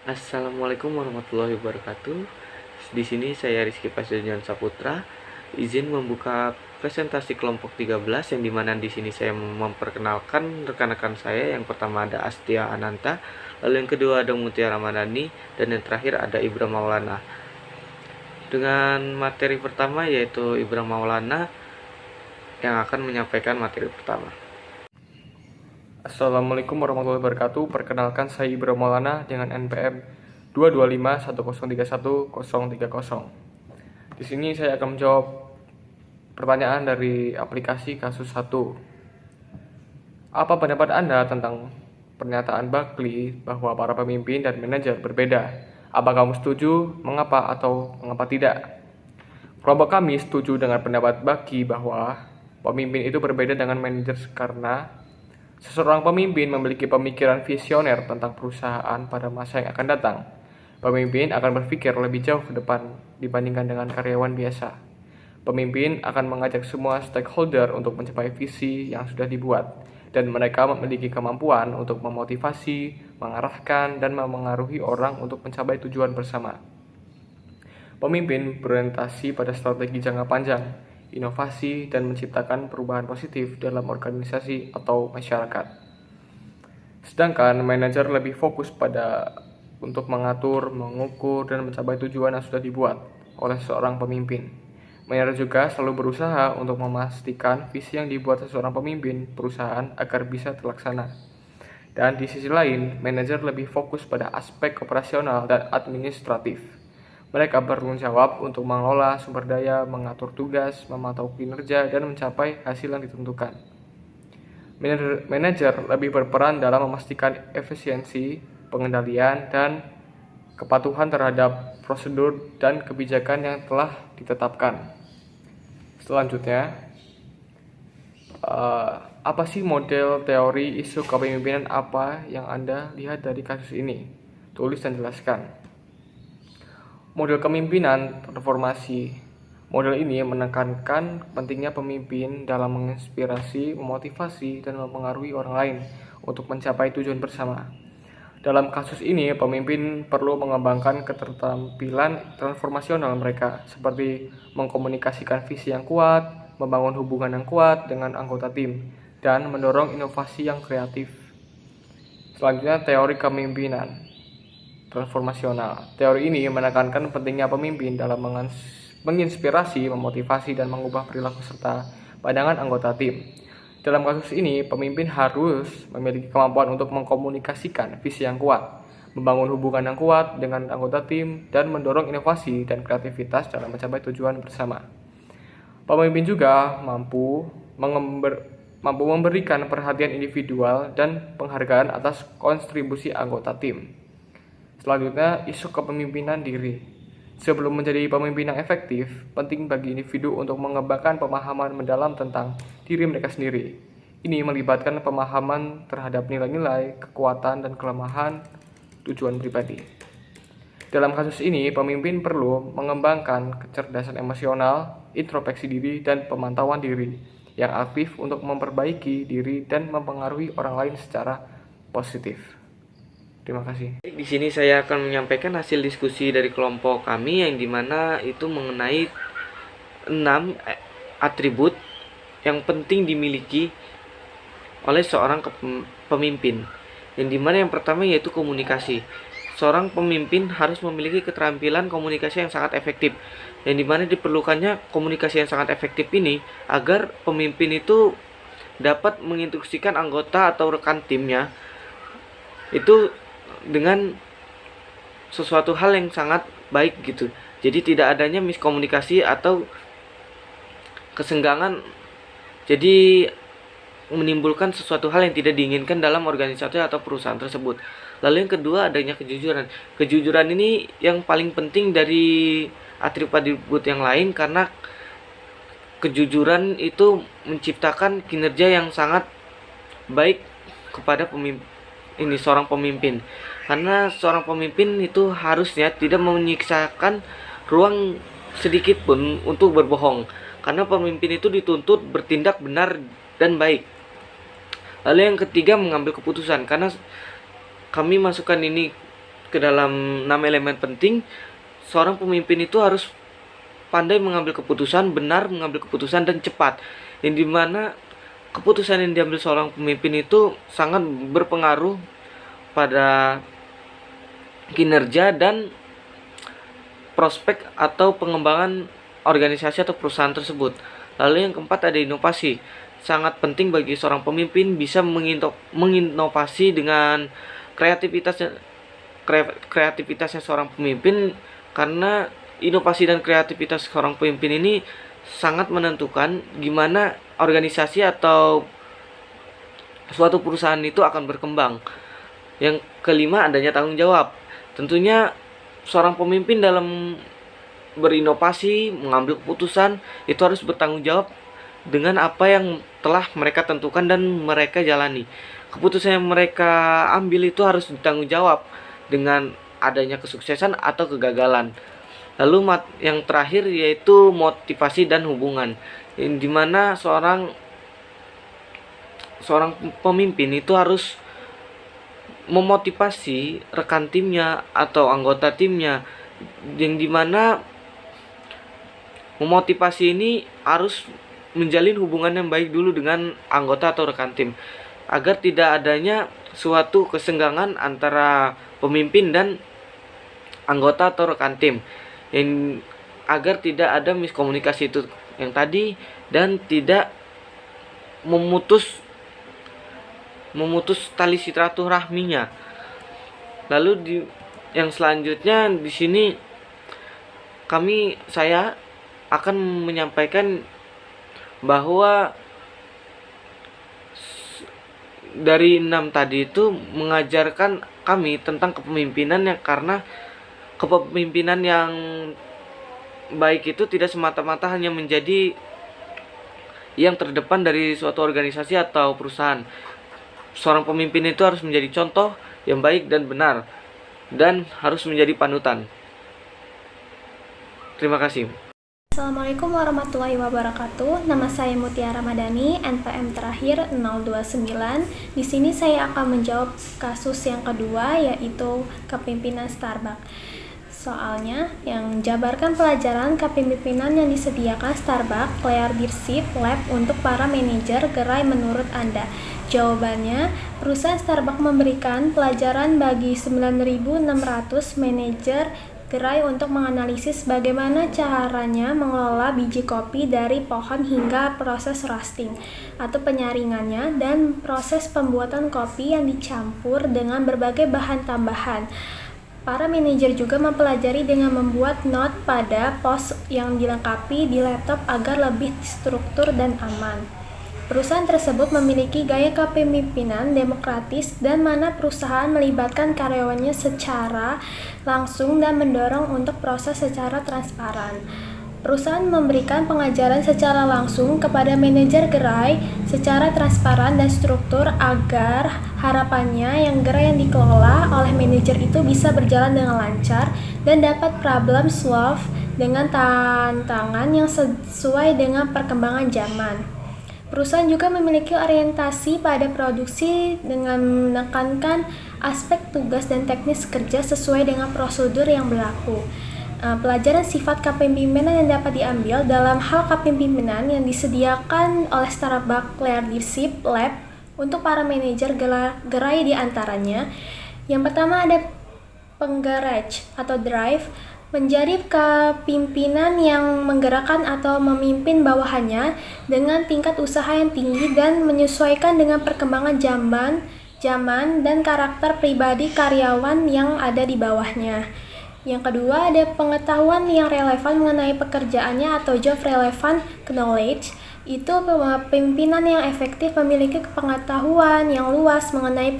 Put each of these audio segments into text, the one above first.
Assalamualaikum warahmatullahi wabarakatuh. Di sini saya Rizky Pasdojan Saputra, izin membuka presentasi kelompok 13 yang dimana di sini saya memperkenalkan rekan-rekan saya. Yang pertama ada Astia Ananta, lalu yang kedua ada Mutiara Ramadhani, dan yang terakhir ada Ibra Maulana. Dengan materi pertama yaitu Ibra Maulana yang akan menyampaikan materi pertama. Assalamualaikum warahmatullahi wabarakatuh. Perkenalkan saya Ibra Maulana dengan NPM 22510311030. Di sini saya akan menjawab pertanyaan dari aplikasi kasus 1. Apa pendapat Anda tentang pernyataan Buckley bahwa para pemimpin dan manajer berbeda? Apa kamu setuju? Mengapa atau mengapa tidak? Kelompok kami setuju dengan pendapat Buckley bahwa pemimpin itu berbeda dengan manajer karena seseorang pemimpin memiliki pemikiran visioner tentang perusahaan pada masa yang akan datang. Pemimpin akan berpikir lebih jauh ke depan dibandingkan dengan karyawan biasa. Pemimpin akan mengajak semua stakeholder untuk mencapai visi yang sudah dibuat, dan mereka memiliki kemampuan untuk memotivasi, mengarahkan, dan memengaruhi orang untuk mencapai tujuan bersama. Pemimpin berorientasi pada strategi jangka panjang, inovasi, dan menciptakan perubahan positif dalam organisasi atau masyarakat. Sedangkan manajer lebih fokus pada untuk mengatur, mengukur, dan mencapai tujuan yang sudah dibuat oleh seorang pemimpin. Manajer juga selalu berusaha untuk memastikan visi yang dibuat seseorang pemimpin perusahaan agar bisa terlaksana. Dan di sisi lain, manajer lebih fokus pada aspek operasional dan administratif. Mereka bertanggung jawab untuk mengelola sumber daya, mengatur tugas, memantau kinerja, dan mencapai hasil yang ditentukan. Manajer lebih berperan dalam memastikan efisiensi, pengendalian, dan kepatuhan terhadap prosedur dan kebijakan yang telah ditetapkan. Selanjutnya, apa sih model teori isu kepemimpinan apa yang Anda lihat dari kasus ini? Tulis dan jelaskan. Model kepemimpinan transformasi. Model ini menekankan pentingnya pemimpin dalam menginspirasi, memotivasi, dan mempengaruhi orang lain untuk mencapai tujuan bersama. Dalam kasus ini, pemimpin perlu mengembangkan keterampilan transformasional mereka, seperti mengkomunikasikan visi yang kuat, membangun hubungan yang kuat dengan anggota tim, dan mendorong inovasi yang kreatif. Selanjutnya, teori kepemimpinan transformasional. Teori ini menekankan pentingnya pemimpin dalam menginspirasi, memotivasi, dan mengubah perilaku serta pandangan anggota tim. Dalam kasus ini, pemimpin harus memiliki kemampuan untuk mengkomunikasikan visi yang kuat, membangun hubungan yang kuat dengan anggota tim, dan mendorong inovasi dan kreativitas dalam mencapai tujuan bersama. Pemimpin juga mampu memberikan perhatian individual dan penghargaan atas kontribusi anggota tim. Selanjutnya, isu kepemimpinan diri. Sebelum menjadi pemimpin yang efektif, penting bagi individu untuk mengembangkan pemahaman mendalam tentang diri mereka sendiri. Ini melibatkan pemahaman terhadap nilai-nilai, kekuatan, dan kelemahan tujuan pribadi. Dalam kasus ini, pemimpin perlu mengembangkan kecerdasan emosional, introspeksi diri, dan pemantauan diri yang aktif untuk memperbaiki diri dan mempengaruhi orang lain secara positif. Terima kasih. Di sini saya akan menyampaikan hasil diskusi dari kelompok kami yang dimana itu mengenai 6 atribut yang penting dimiliki oleh seorang pemimpin. Yang dimana yang pertama yaitu komunikasi. Seorang pemimpin harus memiliki keterampilan komunikasi yang sangat efektif. Yang dimana diperlukannya komunikasi yang sangat efektif ini agar pemimpin itu dapat menginstruksikan anggota atau rekan timnya itu dengan sesuatu hal yang sangat baik gitu. Jadi tidak adanya miskomunikasi atau kesenggangan. Jadi menimbulkan sesuatu hal yang tidak diinginkan dalam organisasi atau perusahaan tersebut. Lalu yang kedua adanya kejujuran. Kejujuran ini yang paling penting dari atribut yang lain karena kejujuran itu menciptakan kinerja yang sangat baik kepada seorang pemimpin. Karena seorang pemimpin itu harusnya tidak menyiksakan ruang sedikit pun untuk berbohong. Karena pemimpin itu dituntut bertindak benar dan baik. Lalu yang ketiga mengambil keputusan. Karena kami masukkan ini ke dalam 6 elemen penting, seorang pemimpin itu harus pandai mengambil keputusan, benar mengambil keputusan, dan cepat. Yang dimana keputusan yang diambil seorang pemimpin itu sangat berpengaruh pada kinerja dan prospek atau pengembangan organisasi atau perusahaan tersebut. Lalu yang keempat ada inovasi. Sangat penting bagi seorang pemimpin bisa menginovasi dengan kreativitasnya seorang pemimpin, karena inovasi dan kreativitas seorang pemimpin ini sangat menentukan gimana organisasi atau suatu perusahaan itu akan berkembang. Yang kelima adanya tanggung jawab. Tentunya seorang pemimpin dalam berinovasi, mengambil keputusan itu harus bertanggung jawab dengan apa yang telah mereka tentukan dan mereka jalani. Keputusan yang mereka ambil itu harus ditanggung jawab dengan adanya kesuksesan atau kegagalan. Lalu yang terakhir yaitu motivasi dan hubungan, yang dimana seorang pemimpin itu harus memotivasi rekan timnya atau anggota timnya, yang dimana memotivasi ini harus menjalin hubungan yang baik dulu dengan anggota atau rekan tim, agar tidak adanya suatu kesenggangan antara pemimpin dan anggota atau rekan tim, yang agar tidak ada miskomunikasi itu yang tadi, dan tidak memutus tali silaturahminya. Lalu yang selanjutnya di sini saya akan menyampaikan bahwa dari 6 tadi itu mengajarkan kami tentang kepemimpinan, karena kepemimpinan yang baik itu tidak semata-mata hanya menjadi yang terdepan dari suatu organisasi atau perusahaan. Seorang pemimpin itu harus menjadi contoh yang baik dan benar, dan harus menjadi panutan. Terima kasih. Assalamualaikum warahmatullahi wabarakatuh. Nama saya Mutia Ramadhani, NPM terakhir 029. Di sini saya akan menjawab kasus yang kedua, yaitu kepemimpinan Starbucks. Soalnya yang jabarkan pelajaran kepemimpinan yang disediakan Starbucks Leadership Lab untuk para manajer gerai menurut Anda. Jawabannya, perusahaan Starbucks memberikan pelajaran bagi 9.600 manajer gerai untuk menganalisis bagaimana caranya mengelola biji kopi dari pohon hingga proses roasting atau penyaringannya, dan proses pembuatan kopi yang dicampur dengan berbagai bahan tambahan. Para manajer juga mempelajari dengan membuat not pada pos yang dilengkapi di laptop agar lebih struktur dan aman. Perusahaan tersebut memiliki gaya kepemimpinan demokratis, dan mana perusahaan melibatkan karyawannya secara langsung dan mendorong untuk proses secara transparan. Perusahaan memberikan pengajaran secara langsung kepada manajer gerai secara transparan dan struktur, agar harapannya yang gerai yang dikelola oleh manajer itu bisa berjalan dengan lancar dan dapat problem solve dengan tantangan yang sesuai dengan perkembangan zaman. Perusahaan juga memiliki orientasi pada produksi dengan menekankan aspek tugas dan teknis kerja sesuai dengan prosedur yang berlaku. Pelajaran sifat kepemimpinan yang dapat diambil dalam hal kepemimpinan yang disediakan oleh Starbucks Leadership Lab untuk para manajer gerai di antaranya. Yang pertama ada penggerak atau drive, menjadi kepemimpinan yang menggerakkan atau memimpin bawahannya dengan tingkat usaha yang tinggi dan menyesuaikan dengan perkembangan zaman dan karakter pribadi karyawan yang ada di bawahnya. Yang kedua ada pengetahuan yang relevan mengenai pekerjaannya atau job relevant knowledge. Itu pemimpinan yang efektif memiliki pengetahuan yang luas mengenai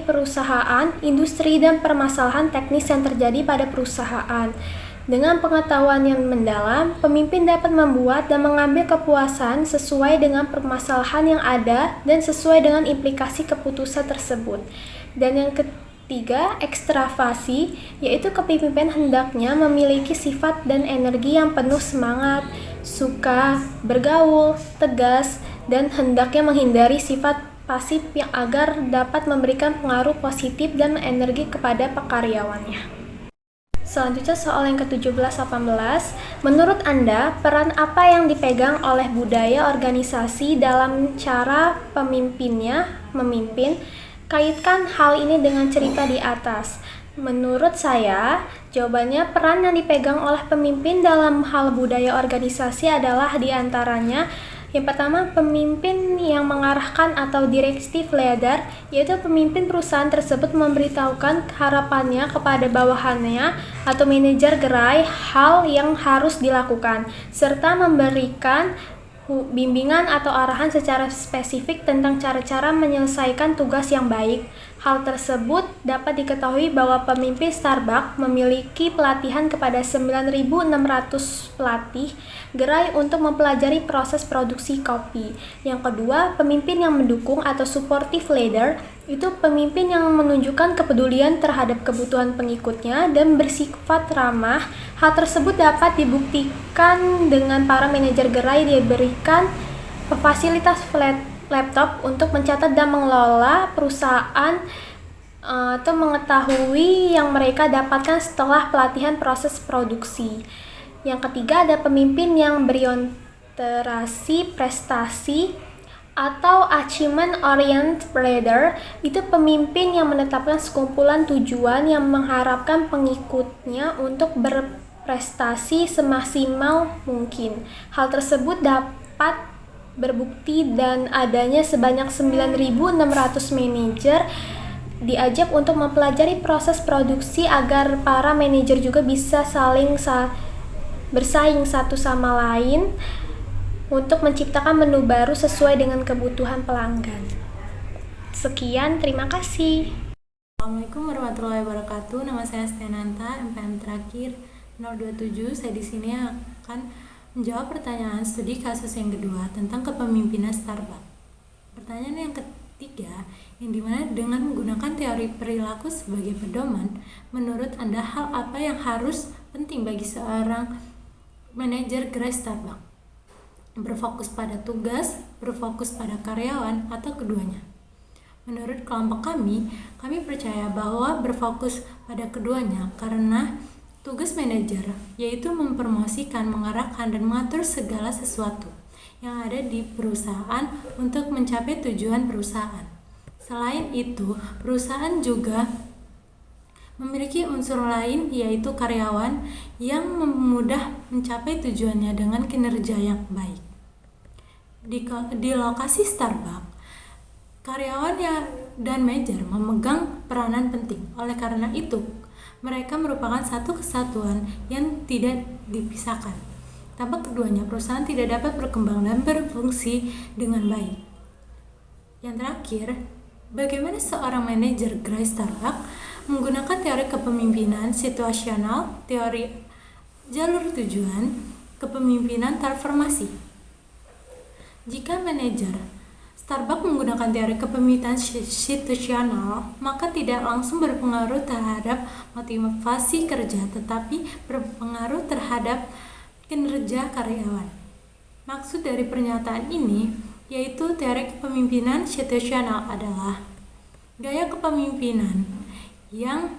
perusahaan, industri, dan permasalahan teknis yang terjadi pada perusahaan. Dengan pengetahuan yang mendalam, pemimpin dapat membuat dan mengambil kepuasan sesuai dengan permasalahan yang ada dan sesuai dengan implikasi keputusan tersebut. Dan yang ketiga, ekstravasi, yaitu kepemimpinan hendaknya memiliki sifat dan energi yang penuh semangat, suka bergaul, tegas, dan hendaknya menghindari sifat pasif yang agar dapat memberikan pengaruh positif dan energi kepada karyawannya. Selanjutnya soal yang ke-17-18, menurut Anda, peran apa yang dipegang oleh budaya organisasi dalam cara pemimpinnya memimpin? Kaitkan hal ini dengan cerita di atas. Menurut saya, jawabannya peran yang dipegang oleh pemimpin dalam hal budaya organisasi adalah diantaranya yang pertama, pemimpin yang mengarahkan atau directive leader, yaitu pemimpin perusahaan tersebut memberitahukan harapannya kepada bawahannya atau manajer gerai hal yang harus dilakukan, serta memberikan bimbingan atau arahan secara spesifik tentang cara-cara menyelesaikan tugas yang baik. Hal tersebut dapat diketahui bahwa pemimpin Starbucks memiliki pelatihan kepada 9.600 pelatih gerai untuk mempelajari proses produksi kopi. Yang kedua, pemimpin yang mendukung atau supportive leader itu pemimpin yang menunjukkan kepedulian terhadap kebutuhan pengikutnya dan bersifat ramah. Hal tersebut dapat dibuktikan dengan para manajer gerai diberikan fasilitas laptop untuk mencatat dan mengelola perusahaan atau mengetahui yang mereka dapatkan setelah pelatihan proses produksi. Yang ketiga, ada pemimpin yang berorientasi prestasi atau achievement oriented leader, itu pemimpin yang menetapkan sekumpulan tujuan yang mengharapkan pengikutnya untuk berprestasi semaksimal mungkin. Hal tersebut dapat berbukti dan adanya sebanyak 9.600 manajer diajak untuk mempelajari proses produksi agar para manajer juga bisa saling bersaing satu sama lain untuk menciptakan menu baru sesuai dengan kebutuhan pelanggan. Sekian, terima kasih. Assalamualaikum warahmatullahi wabarakatuh. Nama saya Stenanta, MPM terakhir 027. Saya di sini akan menjawab pertanyaan studi kasus yang kedua tentang kepemimpinan Starbucks. Pertanyaan yang ketiga, yang dimana dengan menggunakan teori perilaku sebagai pedoman, menurut Anda hal apa yang harus penting bagi seorang manajer gerai Starbucks? Berfokus pada tugas, berfokus pada karyawan, atau keduanya? Menurut kelompok kami percaya bahwa berfokus pada keduanya karena tugas manajer yaitu mempromosikan, mengarahkan, dan mengatur segala sesuatu yang ada di perusahaan untuk mencapai tujuan perusahaan. Selain itu, perusahaan juga memiliki unsur lain yaitu karyawan yang mudah mencapai tujuannya dengan kinerja yang baik. Di lokasi Starbucks, karyawan dan manajer memegang peranan penting. Oleh karena itu, mereka merupakan satu kesatuan yang tidak dipisahkan. Tanpa keduanya, perusahaan tidak dapat berkembang dan berfungsi dengan baik. Yang terakhir, bagaimana seorang manajer gerai Starbucks menggunakan teori kepemimpinan situasional, teori jalur tujuan, kepemimpinan transformasi. Jika manajer Starbucks menggunakan teori kepemimpinan situasional, maka tidak langsung berpengaruh terhadap motivasi kerja, tetapi berpengaruh terhadap kinerja karyawan. Maksud dari pernyataan ini yaitu teori kepemimpinan situasional adalah gaya kepemimpinan yang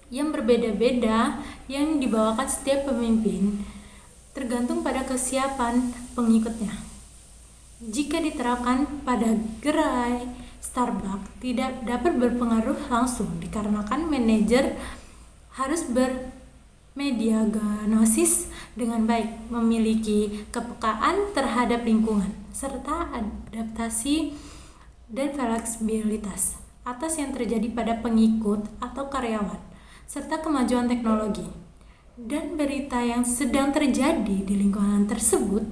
berbeda-beda yang dibawakan setiap pemimpin tergantung pada kesiapan pengikutnya. Jika diterapkan pada gerai Starbucks tidak dapat berpengaruh langsung dikarenakan manajer harus bermediagnosis dengan baik, memiliki kepekaan terhadap lingkungan, serta adaptasi dan fleksibilitas atas yang terjadi pada pengikut atau karyawan, serta kemajuan teknologi dan berita yang sedang terjadi di lingkungan tersebut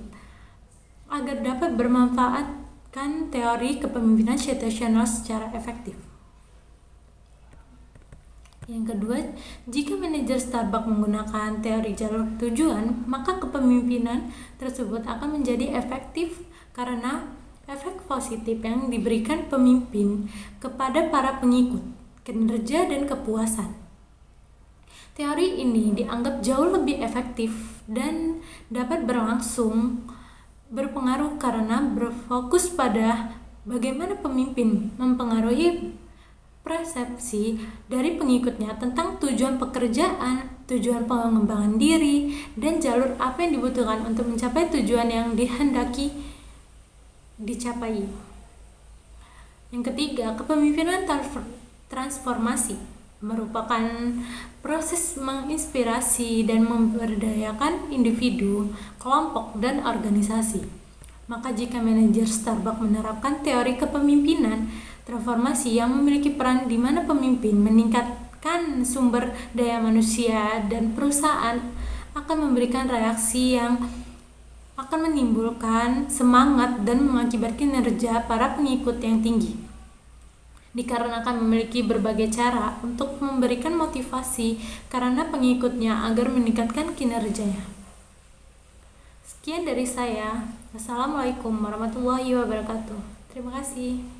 agar dapat bermanfaatkan teori kepemimpinan situasional secara efektif. Yang kedua, jika manajer Starbucks menggunakan teori jalur tujuan, maka kepemimpinan tersebut akan menjadi efektif karena efek positif yang diberikan pemimpin kepada para pengikut, kinerja, dan kepuasan. Teori ini dianggap jauh lebih efektif dan dapat berpengaruh karena berfokus pada bagaimana pemimpin mempengaruhi persepsi dari pengikutnya tentang tujuan pekerjaan, tujuan pengembangan diri, dan jalur apa yang dibutuhkan untuk mencapai tujuan yang dihendaki dicapai. Yang ketiga, kepemimpinan transformasi merupakan proses menginspirasi dan memberdayakan individu, kelompok, dan organisasi. Maka jika manajer Starbucks menerapkan teori kepemimpinan transformasi yang memiliki peran di mana pemimpin meningkatkan sumber daya manusia dan perusahaan akan memberikan reaksi yang akan menimbulkan semangat dan mengakibatkan kinerja para pengikut yang tinggi. Dikarenakan memiliki berbagai cara untuk memberikan motivasi karena pengikutnya agar meningkatkan kinerjanya. Sekian dari saya. Wassalamualaikum warahmatullahi wabarakatuh. Terima kasih.